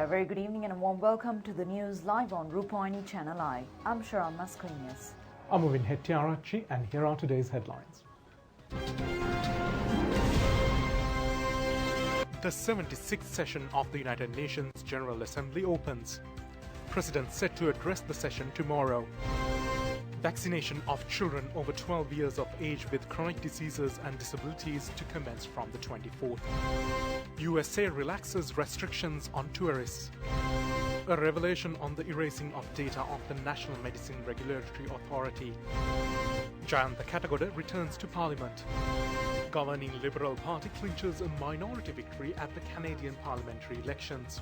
A very good evening and a warm welcome to the news live on Rupavahini Channel I. I'm Sharon Mascarenhas. I'm Movin Hettiarachchi and here are today's headlines. The 76th session of the United Nations General Assembly opens. President set to address the session tomorrow. Vaccination of children over 12 years of age with chronic diseases and disabilities to commence from the 24th. USA relaxes restrictions on tourists. A revelation on the erasing of data of the National Medicine Regulatory Authority. Jayanta Kattagoda returns to Parliament. Governing Liberal Party clinches a minority victory at the Canadian parliamentary elections.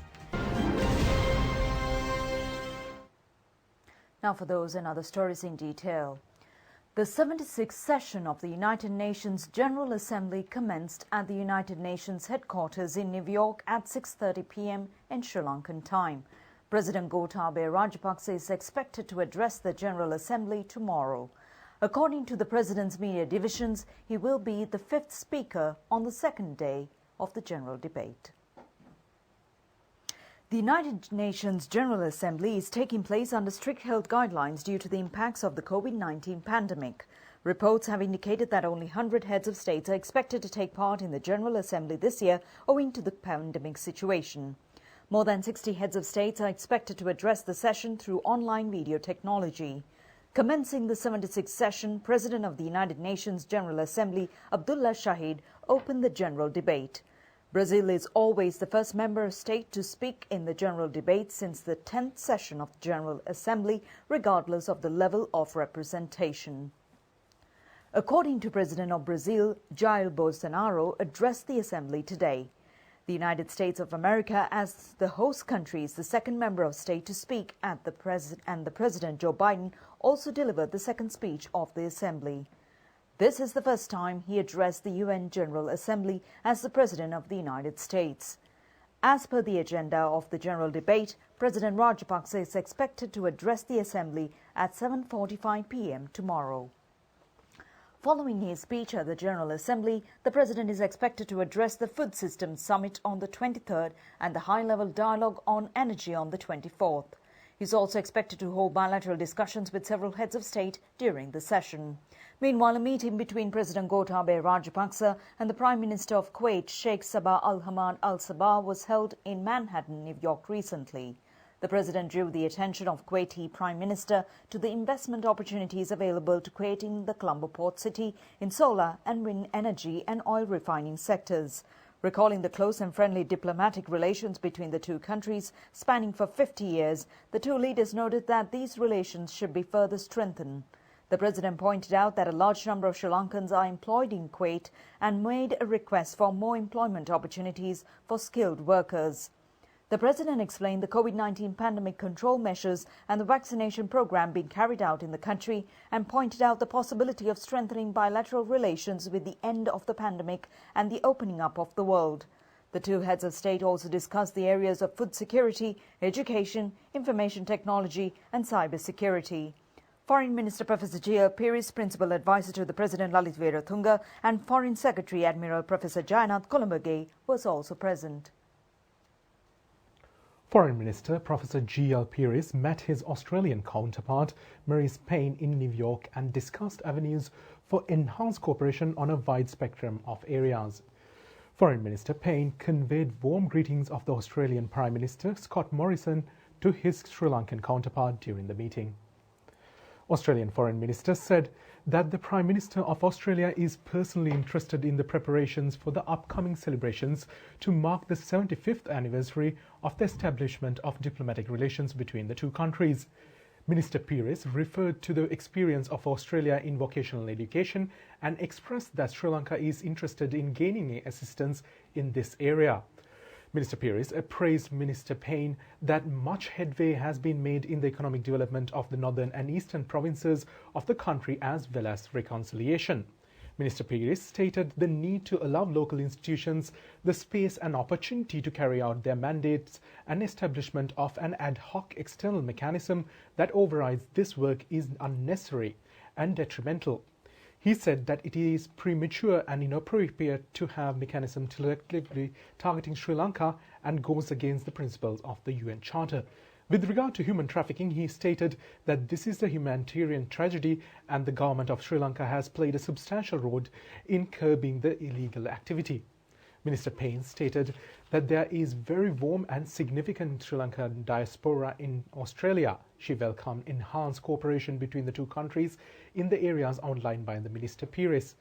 Now for those and other stories in detail. The 76th session of the United Nations General Assembly commenced at the United Nations headquarters in New York at 6:30 p.m. in Sri Lankan time. President Gotabaya Rajapaksa is expected to address the General Assembly tomorrow. According to the President's media divisions, he will be the fifth speaker on the second day of the general debate. The United Nations General Assembly is taking place under strict health guidelines due to the impacts of the COVID-19 pandemic. Reports have indicated that only 100 heads of states are expected to take part in the General Assembly this year owing to the pandemic situation. More than 60 heads of states are expected to address the session through online video technology. Commencing the 76th session, President of the United Nations General Assembly, Abdullah Shahid, opened the general debate. Brazil is always the first member state to speak in the general debate since the 10th session of the General Assembly, regardless of the level of representation. According to President of Brazil, Jair Bolsonaro addressed the Assembly today. The United States of America, as the host country, is the second member of state to speak at the President Joe Biden also delivered the second speech of the Assembly. This is the first time he addressed the UN General Assembly as the President of the United States. As per the agenda of the general debate, President Rajapaksa is expected to address the Assembly at 7:45 p.m. tomorrow. Following his speech at the General Assembly, the President is expected to address the Food Systems Summit on the 23rd and the high-level dialogue on energy on the 24th. He is also expected to hold bilateral discussions with several heads of state during the session. Meanwhile, a meeting between President Gotabaya Rajapaksa and the Prime Minister of Kuwait, Sheikh Sabah Al Hamad Al Sabah, was held in Manhattan, New York recently. The President drew the attention of Kuwaiti Prime Minister to the investment opportunities available to Kuwait in the Colombo port city in solar and wind energy and oil refining sectors. Recalling the close and friendly diplomatic relations between the two countries spanning for 50 years, the two leaders noted that these relations should be further strengthened. The President pointed out that a large number of Sri Lankans are employed in Kuwait and made a request for more employment opportunities for skilled workers. The President explained the COVID-19 pandemic control measures and the vaccination program being carried out in the country and pointed out the possibility of strengthening bilateral relations with the end of the pandemic and the opening up of the world. The two heads of state also discussed the areas of food security, education, information technology and cyber security. Foreign Minister Professor G.L. Peiris, Principal Advisor to the President Lalit Weeratunga, and Foreign Secretary Admiral Professor Jayanath Columbage was also present. Foreign Minister Professor G.L. Peiris met his Australian counterpart Marise Payne in New York and discussed avenues for enhanced cooperation on a wide spectrum of areas. Foreign Minister Payne conveyed warm greetings of the Australian Prime Minister Scott Morrison to his Sri Lankan counterpart during the meeting. Australian Foreign Minister said that the Prime Minister of Australia is personally interested in the preparations for the upcoming celebrations to mark the 75th anniversary of the establishment of diplomatic relations between the two countries. Minister Peiris referred to the experience of Australia in vocational education and expressed that Sri Lanka is interested in gaining assistance in this area. Minister Peiris praised Minister Payne that much headway has been made in the economic development of the northern and eastern provinces of the country as well as reconciliation. Minister Peiris stated the need to allow local institutions the space and opportunity to carry out their mandates and establishment of an ad hoc external mechanism that overrides this work is unnecessary and detrimental. He said that it is premature and inappropriate to have mechanisms selectively targeting Sri Lanka and goes against the principles of the UN Charter. With regard to human trafficking, he stated that this is a humanitarian tragedy and the government of Sri Lanka has played a substantial role in curbing the illegal activity. Minister Payne stated that there is very warm and significant Sri Lankan diaspora in Australia. She welcomed enhanced cooperation between the two countries in the areas outlined by the Minister Pires.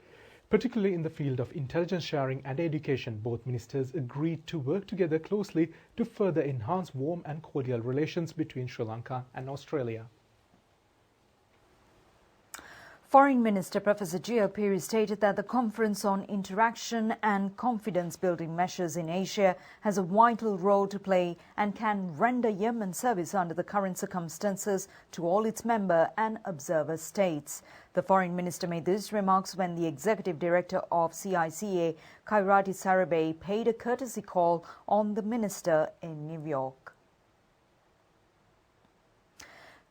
Particularly in the field of intelligence sharing and education, both ministers agreed to work together closely to further enhance warm and cordial relations between Sri Lanka and Australia. Foreign Minister Professor Gio Piri stated that the Conference on Interaction and Confidence-Building Measures in Asia has a vital role to play and can render Yemen service under the current circumstances to all its member and observer states. The Foreign Minister made these remarks when the Executive Director of CICA, Khairati Sarabay, paid a courtesy call on the Minister in New York.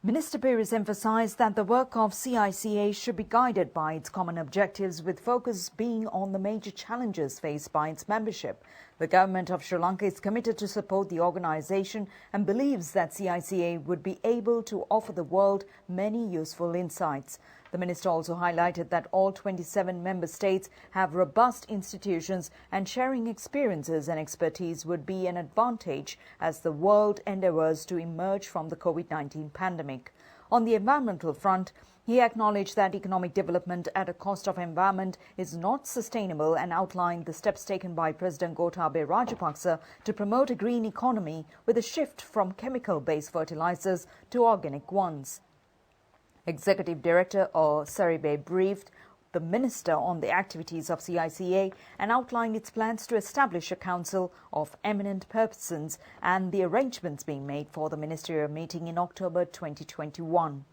Minister Pires emphasized that the work of CICA should be guided by its common objectives, with focus being on the major challenges faced by its membership. The government of Sri Lanka is committed to support the organization and believes that CICA would be able to offer the world many useful insights. The minister also highlighted that all 27 member states have robust institutions and sharing experiences and expertise would be an advantage as the world endeavors to emerge from the COVID-19 pandemic. On the environmental front, he acknowledged that economic development at a cost of environment is not sustainable and outlined the steps taken by President Gotabaya Rajapaksa to promote a green economy with a shift from chemical-based fertilizers to organic ones. Executive Director Sarabay briefed the Minister on the activities of CICA and outlined its plans to establish a council of eminent persons and the arrangements being made for the ministerial meeting in October 2021.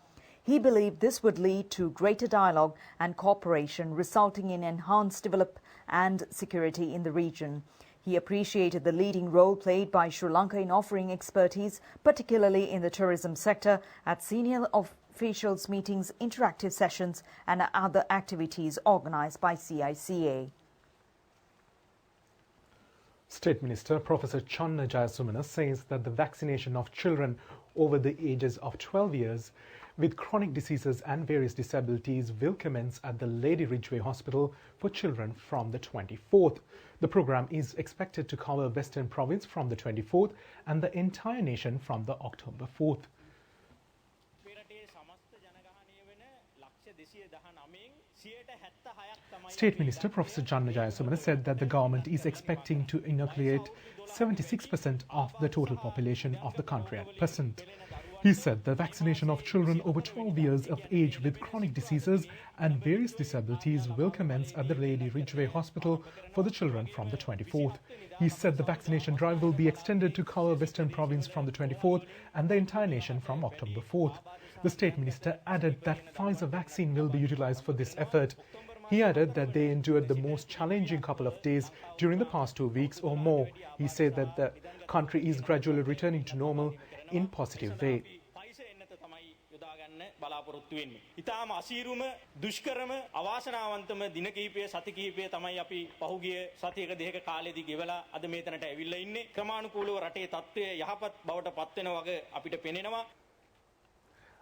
He believed this would lead to greater dialogue and cooperation, resulting in enhanced development and security in the region. He appreciated the leading role played by Sri Lanka in offering expertise, particularly in the tourism sector, at senior officials meetings, interactive sessions and other activities organised by CICA. State Minister Professor Channa Jayasumana says that the vaccination of children over the ages of 12 years with chronic diseases and various disabilities will commence at the Lady Ridgeway Hospital for children from the 24th. The program is expected to cover Western Province from the 24th and the entire nation from the October 4th. State Minister Professor Channa Jayasumana said that the government is expecting to inoculate 76% of the total population of the country at present. He said the vaccination of children over 12 years of age with chronic diseases and various disabilities will commence at the Lady Ridgeway Hospital for the children from the 24th. He said the vaccination drive will be extended to cover Western Province from the 24th and the entire nation from October 4th. The State Minister added that Pfizer vaccine will be utilized for this effort. He added that they endured the most challenging couple of days during the past 2 weeks or more. He said that the country is gradually returning to normal in positive way. ඉතාම අසීරුම දුෂ්කරම අවාසනාවන්තම දින කිහිපය සති කිහිපය තමයි අපි පහුගිය සතියක දෙකක කාලෙදී ගෙවලා අද මේතනට ඇවිල්ලා ඉන්නේ ක්‍රමානුකූලව රටේ තත්ත්වය යහපත් බවට පත් වෙන වගේ අපිට පෙනෙනවා.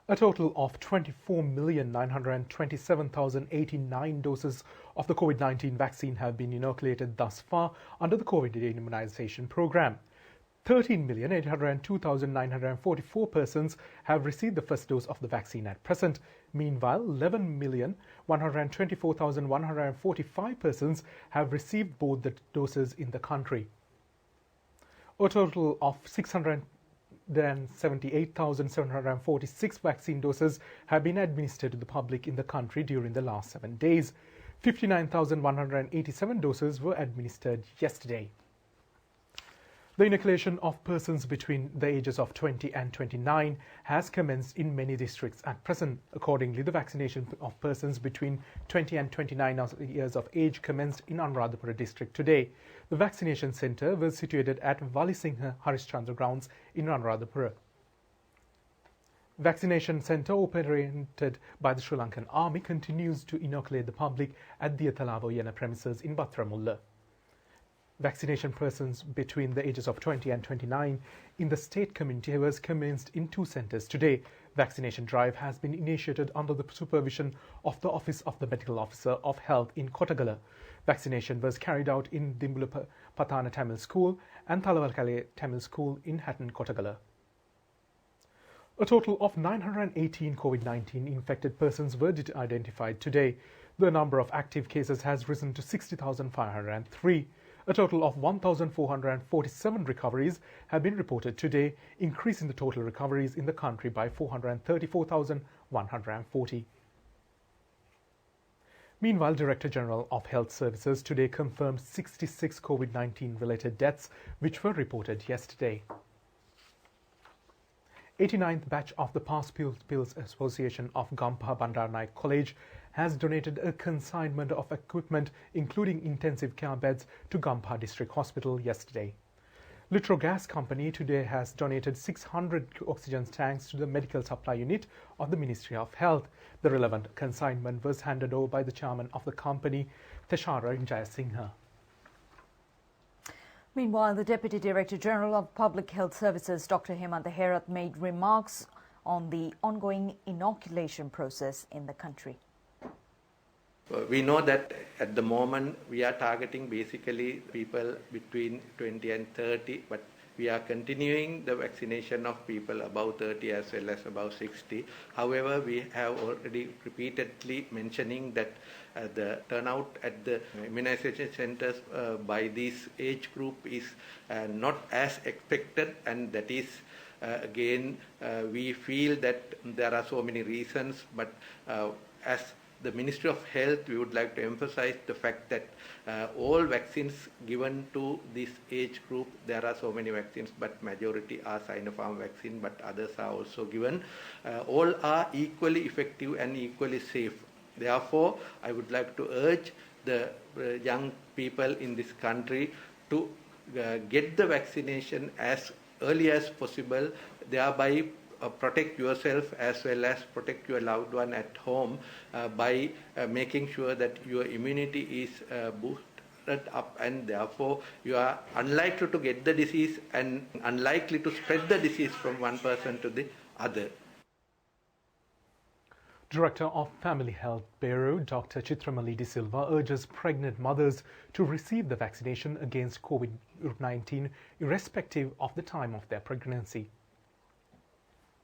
A total of 24,927,089 doses of the COVID-19 vaccine have been inoculated thus far under the COVID immunization program. 13,802,944 persons have received the first dose of the vaccine at present. Meanwhile, 11,124,145 persons have received both the doses in the country. A total of 678,746 vaccine doses have been administered to the public in the country during the last 7 days. 59,187 doses were administered yesterday. The inoculation of persons between the ages of 20 and 29 has commenced in many districts at present. Accordingly, the vaccination of persons between 20 and 29 years of age commenced in Anuradhapura district today. The vaccination centre was situated at Valisinghe Harishchandra grounds in Anuradhapura. Vaccination centre operated by the Sri Lankan Army continues to inoculate the public at the Athalavo Yena premises in Batramulla. Vaccination persons between the ages of 20 and 29 in the state community was commenced in 2 centres today. Vaccination drive has been initiated under the supervision of the Office of the Medical Officer of Health in Kottagala. Vaccination was carried out in Dimbula Patana Tamil School and Thalawalkale Tamil School in Hatton, Kottagala. A total of 918 COVID-19 infected persons were identified today. The number of active cases has risen to 60,503. A total of 1,447 recoveries have been reported today, increasing the total recoveries in the country by 434,140. Meanwhile, Director General of Health Services today confirmed 66 COVID-19 related deaths, which were reported yesterday. 89th batch of the Pass Pupils Association of Gampaha Bandaranaike College has donated a consignment of equipment, including intensive care beds, to Gampaha District Hospital yesterday. Litro Gas Company today has donated 600 oxygen tanks to the medical supply unit of the Ministry of Health. The relevant consignment was handed over by the chairman of the company, Theshara Jayasinghe. Meanwhile, the Deputy Director General of Public Health Services, Dr. Hemantha Herath, made remarks on the ongoing inoculation process in the country. We know that at the moment we are targeting basically people between 20 and 30, but we are continuing the vaccination of people above 30 as well as above 60. However, we have already repeatedly mentioning that the turnout at the immunization centers by this age group is not as expected, and that is again we feel that there are so many reasons, but as the Ministry of Health, we would like to emphasize the fact that all vaccines given to this age group, there are so many vaccines, but majority are Sinopharm vaccine, but others are also given. All are equally effective and equally safe. Therefore, I would like to urge the young people in this country to get the vaccination as early as possible, thereby protect yourself as well as protect your loved one at home by making sure that your immunity is boosted up, and therefore you are unlikely to get the disease and unlikely to spread the disease from one person to the other. Director of Family Health Bureau, Dr. Chitramali De Silva, urges pregnant mothers to receive the vaccination against COVID-19 irrespective of the time of their pregnancy.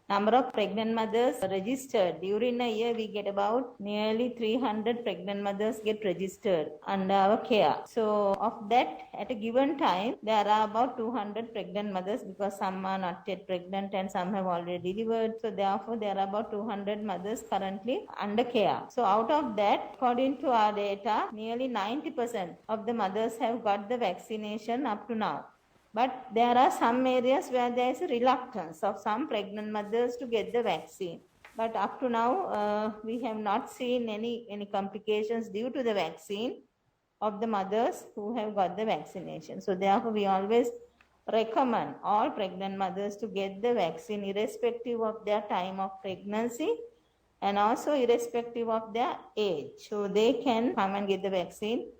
Number of pregnant mothers registered. During a year, we get about nearly 300 pregnant mothers get registered under our care. So of that, at a given time, there are about 200 pregnant mothers, because some are not yet pregnant and some have already delivered. So therefore, there are about 200 mothers currently under care. So out of that, according to our data, nearly 90% of the mothers have got the vaccination up to now. But there are some areas where there is a reluctance of some pregnant mothers to get the vaccine. But up to now, we have not seen any complications due to the vaccine of the mothers who have got the vaccination. So therefore, we always recommend all pregnant mothers to get the vaccine irrespective of their time of pregnancy and also irrespective of their age. So they can come and get the vaccine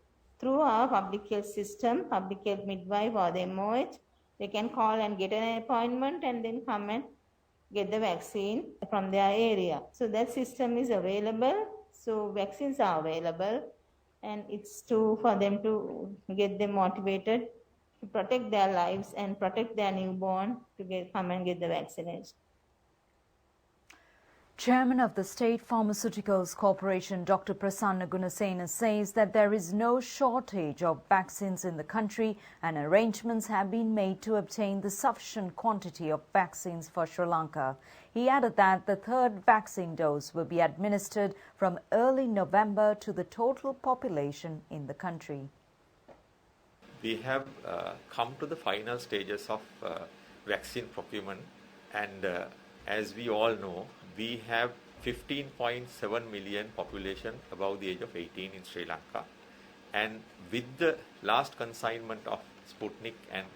through our public health system, public health midwife or the MOH. They can call and get an appointment and then come and get the vaccine from their area. So that system is available. So vaccines are available, and it's for them to get them motivated to protect their lives and protect their newborn to come and get the vaccination. Chairman of the State Pharmaceuticals Corporation, Dr. Prasanna Gunasena, says that there is no shortage of vaccines in the country and arrangements have been made to obtain the sufficient quantity of vaccines for Sri Lanka. He added that the third vaccine dose will be administered from early November to the total population in the country. We have come to the final stages of vaccine procurement, and as we all know, we have 15.7 million population above the age of 18 in Sri Lanka, and with the last consignment of Sputnik and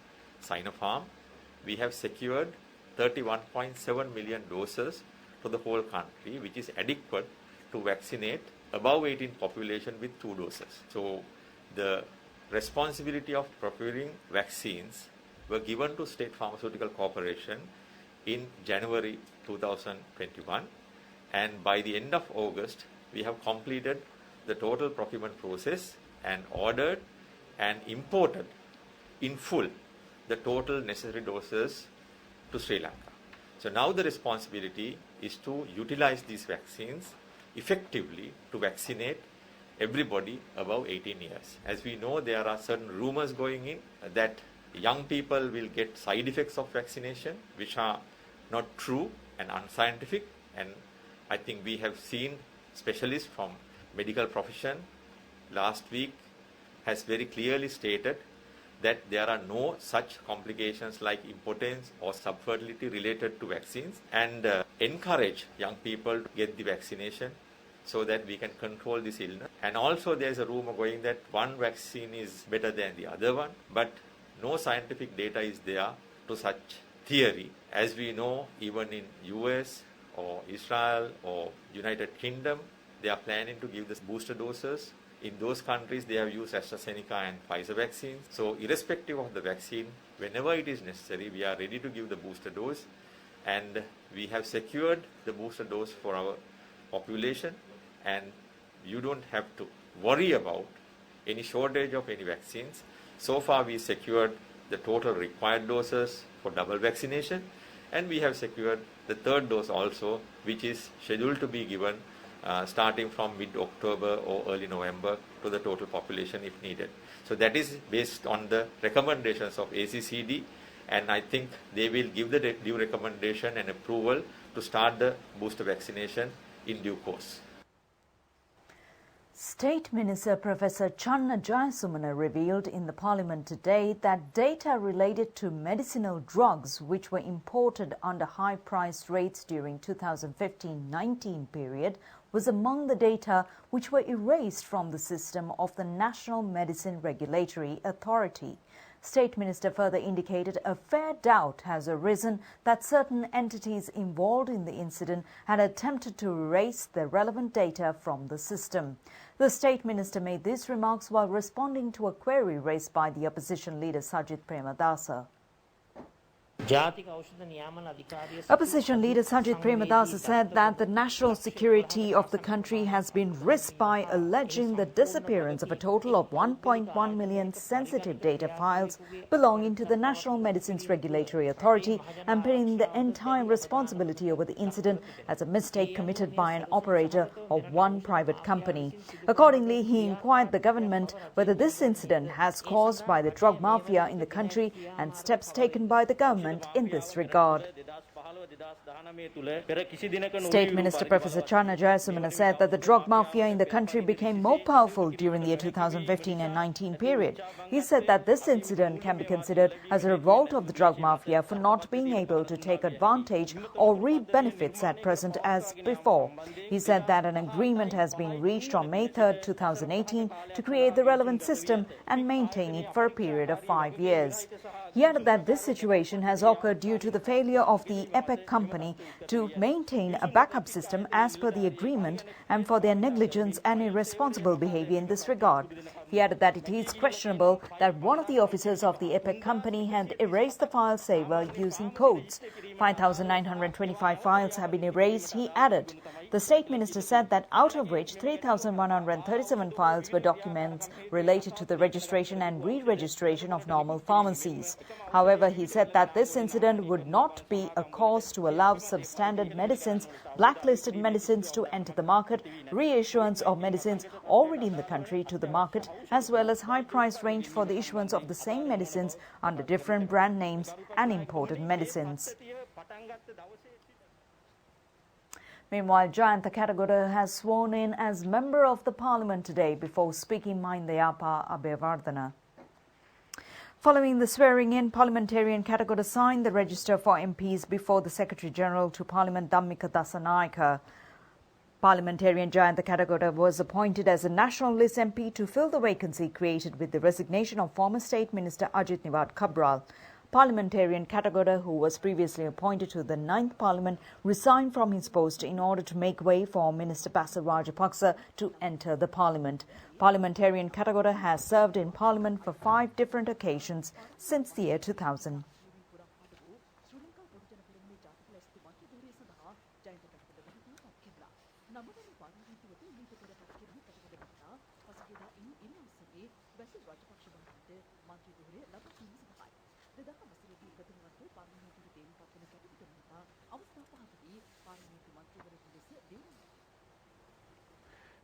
Sinopharm, we have secured 31.7 million doses for the whole country, which is adequate to vaccinate above 18 population with 2 doses. So the responsibility of procuring vaccines were given to State Pharmaceutical Corporation in January 2021, and by the end of August we have completed the total procurement process and ordered and imported in full the total necessary doses to Sri Lanka. So now the responsibility is to utilize these vaccines effectively to vaccinate everybody above 18 years. As we know, there are certain rumors going in that young people will get side effects of vaccination, which are not true and unscientific. And I think we have seen specialists from medical profession last week has very clearly stated that there are no such complications like impotence or subfertility related to vaccines, and encourage young people to get the vaccination so that we can control this illness. And also there is a rumor going that one vaccine is better than the other one, but no scientific data is there to such theory. As we know, even in US or Israel or United Kingdom, they are planning to give the booster doses. In those countries, they have used AstraZeneca and Pfizer vaccines. So irrespective of the vaccine, whenever it is necessary, we are ready to give the booster dose, and we have secured the booster dose for our population, and you don't have to worry about any shortage of any vaccines. So far, we secured the total required doses for double vaccination, and we have secured the third dose also, which is scheduled to be given starting from mid-October or early November to the total population if needed. So that is based on the recommendations of ACCD, and I think they will give the due recommendation and approval to start the booster vaccination in due course. State Minister Professor Channa Jayasumana revealed in the Parliament today that data related to medicinal drugs which were imported under high price rates during 2015-19 period was among the data which were erased from the system of the National Medicine Regulatory Authority. State Minister further indicated a fair doubt has arisen that certain entities involved in the incident had attempted to erase the relevant data from the system. The State Minister made these remarks while responding to a query raised by the opposition leader Sajith Premadasa. Opposition leader Sajith Premadasa said that the national security of the country has been risked by alleging the disappearance of a total of 1.1 million sensitive data files belonging to the National Medicines Regulatory Authority and pinning the entire responsibility over the incident as a mistake committed by an operator of one private company. Accordingly, he inquired the government whether this incident has caused by the drug mafia in the country and steps taken by the government in this regard. State Minister Professor Channa Jayasumana said that the drug mafia in the country became more powerful during the year 2015 and 19 period. He said that this incident can be considered as a revolt of the drug mafia for not being able to take advantage or reap benefits at present as before. He said that an agreement has been reached on May 3, 2018 to create the relevant system and maintain it for a period of 5 years. He added that this situation has occurred due to the failure of the EPEC company to maintain a backup system as per the agreement and for their negligence and irresponsible behavior in this regard. He added that it is questionable that one of the officers of the EPEC company had erased the file saver using codes. 5,925 files have been erased, he added. The State Minister said that out of which 3,137 files were documents related to the registration and re-registration of normal pharmacies. However, he said that this incident would not be a cause to allow substandard medicines, blacklisted medicines to enter the market, reissuance of medicines already in the country to the market, as well as high price range for the issuance of the same medicines under different brand names and imported medicines. Meanwhile, Jayantha Katagoda has sworn in as Member of the Parliament today before speaking Mahindayapa Abhayavardhana. Following the swearing-in, Parliamentarian Katagoda signed the register for MPs before the Secretary-General to Parliament Dhammika Dasanayaka. Parliamentarian Jayantha Katagoda was appointed as a National List MP to fill the vacancy created with the resignation of former State Minister Ajit Nivard Kabral. Parliamentarian Katagora, who was previously appointed to the 9th Parliament, resigned from his post in order to make way for Minister Basa Rajapaksa to enter the Parliament. Parliamentarian Katagora has served in Parliament for 5 different occasions since the year 2000.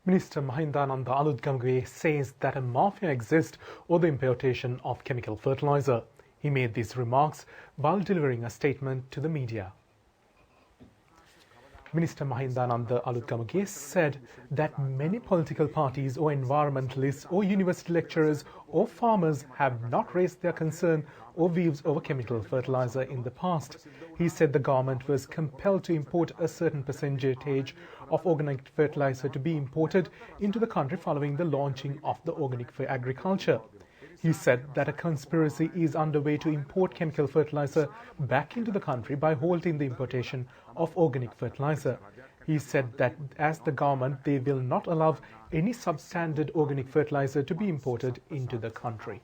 Minister Mahindananda Alutgamge says that a mafia exists over the importation of chemical fertilizer. He made these remarks while delivering a statement to the media. Minister Mahindananda Alutgamge said that many political parties or environmentalists or university lecturers or farmers have not raised their concern or views over chemical fertilizer in the past. He said the government was compelled to import a certain percentage of organic fertilizer to be imported into the country following the launching of the Organic for Agriculture. He said that a conspiracy is underway to import chemical fertilizer back into the country by halting the importation of organic fertilizer. He said that as the government, they will not allow any substandard organic fertilizer to be imported into the country.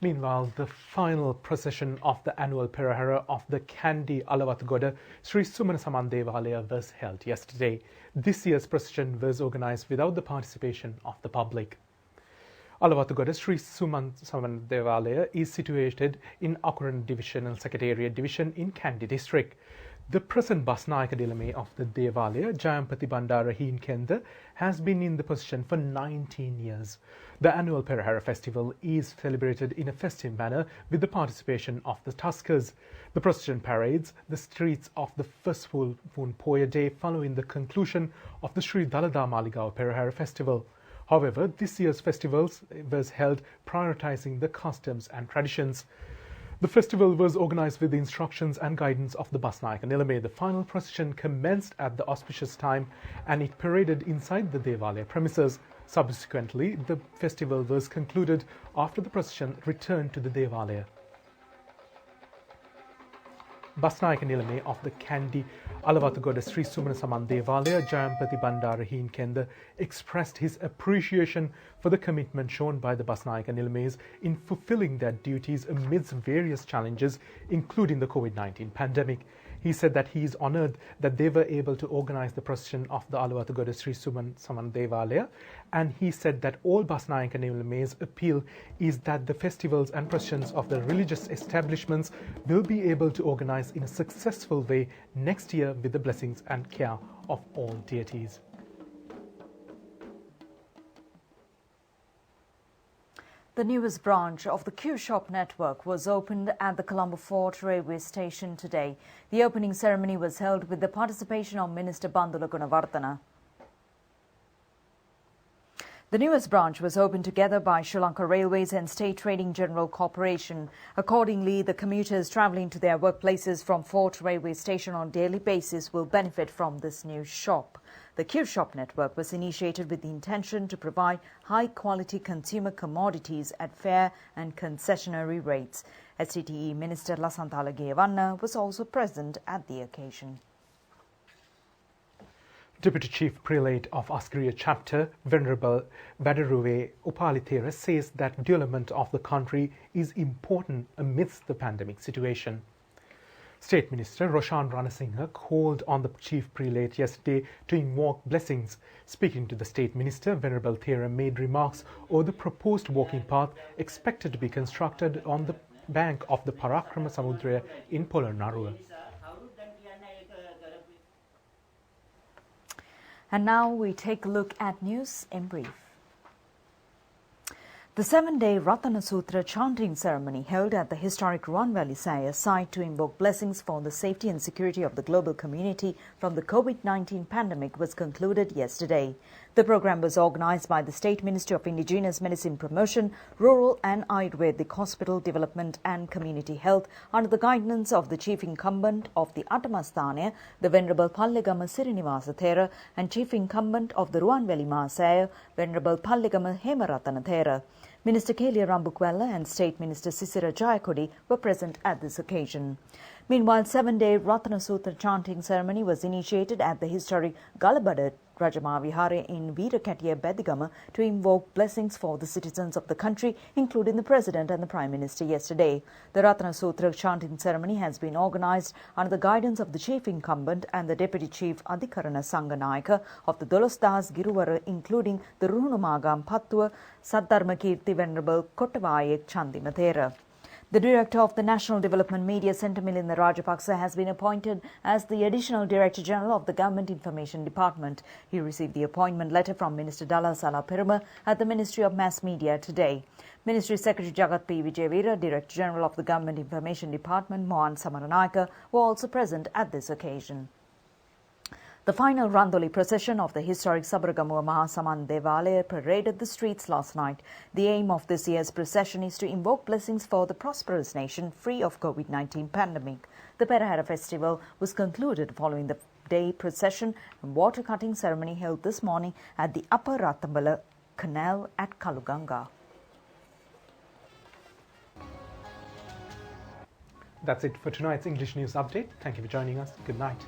Meanwhile, the final procession of the annual Perahara of the Kandy Alawatgoda Sri Sumana Saman Devalaya was held yesterday. This year's procession was organized without the participation of the public. Alawatgoda Sri Suman Saman Devalaya is situated in Akuran Divisional Secretariat Division in Kandy District. The present Basnayaka Dilame of the Devalaya, Jayampati Bandara Heen Kenda, has been in the position for 19 years. The annual Perahara festival is celebrated in a festive manner with the participation of the tuskers. The procession parades the streets of the first full moon Poya day following the conclusion of the Sri Dalada Maligaon Perahara festival. However, this year's festival was held prioritizing the customs and traditions. The festival was organized with the instructions and guidance of the Basnayaka Nilame. The final procession commenced at the auspicious time and it paraded inside the Devalaya premises. Subsequently, the festival was concluded after the procession returned to the Devalaya. Basnayaka Nilame of the Kandy Alawatgoda Sri Sumana Saman Devalaya, Jayampati Bandara Heen Kenda, expressed his appreciation for the commitment shown by the Basnayaka Nilames in fulfilling their duties amidst various challenges, including the COVID-19 pandemic. He said that he is honoured that they were able to organize the procession of the Alawatgoda Sri Sumana Saman Devalaya, and he said that all Basnayaka Nilames' appeal is that the festivals and processions of the religious establishments will be able to organize in a successful way next year with the blessings and care of all deities. The newest branch of the Q-Shop network was opened at the Colombo Fort railway station today. The opening ceremony was held with the participation of Minister Bandula Gunavartana. The newest branch was opened together by Sri Lanka Railways and State Trading General Corporation. Accordingly, the commuters travelling to their workplaces from Fort Railway Station on a daily basis will benefit from this new shop. The Q-Shop network was initiated with the intention to provide high-quality consumer commodities at fair and concessionary rates. STTE Minister Lasanthala Geyavanna was also present at the occasion. Deputy Chief Prelate of Askariya Chapter, Venerable Vadaruve Upalithera, says that development of the country is important amidst the pandemic situation. State Minister Roshan Ranasinghe called on the Chief Prelate yesterday to invoke blessings. Speaking to the State Minister, Venerable Thera made remarks over the proposed walking path expected to be constructed on the bank of the Parakrama Samudra in Polonnaruwa. And now we take a look at news in brief. The 7-day Ratana Sutra chanting ceremony held at the historic Ruan Valley Saya site to invoke blessings for the safety and security of the global community from the COVID-19 pandemic was concluded yesterday. The program was organized by the State Ministry of Indigenous Medicine Promotion, Rural and Ayurvedic Hospital Development and Community Health under the guidance of the Chief Incumbent of the Atamasthana, the Venerable Pallegama Sirinivasa Thera, and Chief Incumbent of the Ruan Valley Mahasaya, Venerable Pallegama Hemaratana Thera. Minister Kelia Rambukwella and State Minister Sisira Jayakodi were present at this occasion. Meanwhile, 7-day Ratana Sutra chanting ceremony was initiated at the historic Galabada Rajama Vihare in Veerakatiya Bedigama to invoke blessings for the citizens of the country, including the President and the Prime Minister yesterday. The Ratana Sutra chanting ceremony has been organised under the guidance of the Chief Incumbent and the Deputy Chief Adhikarana Sanganayaka of the Dolosdas Giruvara, including the Runumagam Pattua Saddharmakirti Venerable Kottavayek Chandimathera. The Director of the National Development Media Centre, Milinda Rajapaksa, has been appointed as the Additional Director General of the Government Information Department. He received the appointment letter from Minister Dalla Sala Peruma at the Ministry of Mass Media today. Ministry Secretary Jagat P. Vijayveera, Director General of the Government Information Department, Mohan Samaranayaka, were also present at this occasion. The final Randoli procession of the historic Sabaragamuwa Mahasaman Devalaya paraded the streets last night. The aim of this year's procession is to invoke blessings for the prosperous nation free of COVID-19 pandemic. The Perahara festival was concluded following the day procession and water cutting ceremony held this morning at the Upper Ratambala Canal at Kaluganga. That's it for tonight's English News Update. Thank you for joining us. Good night.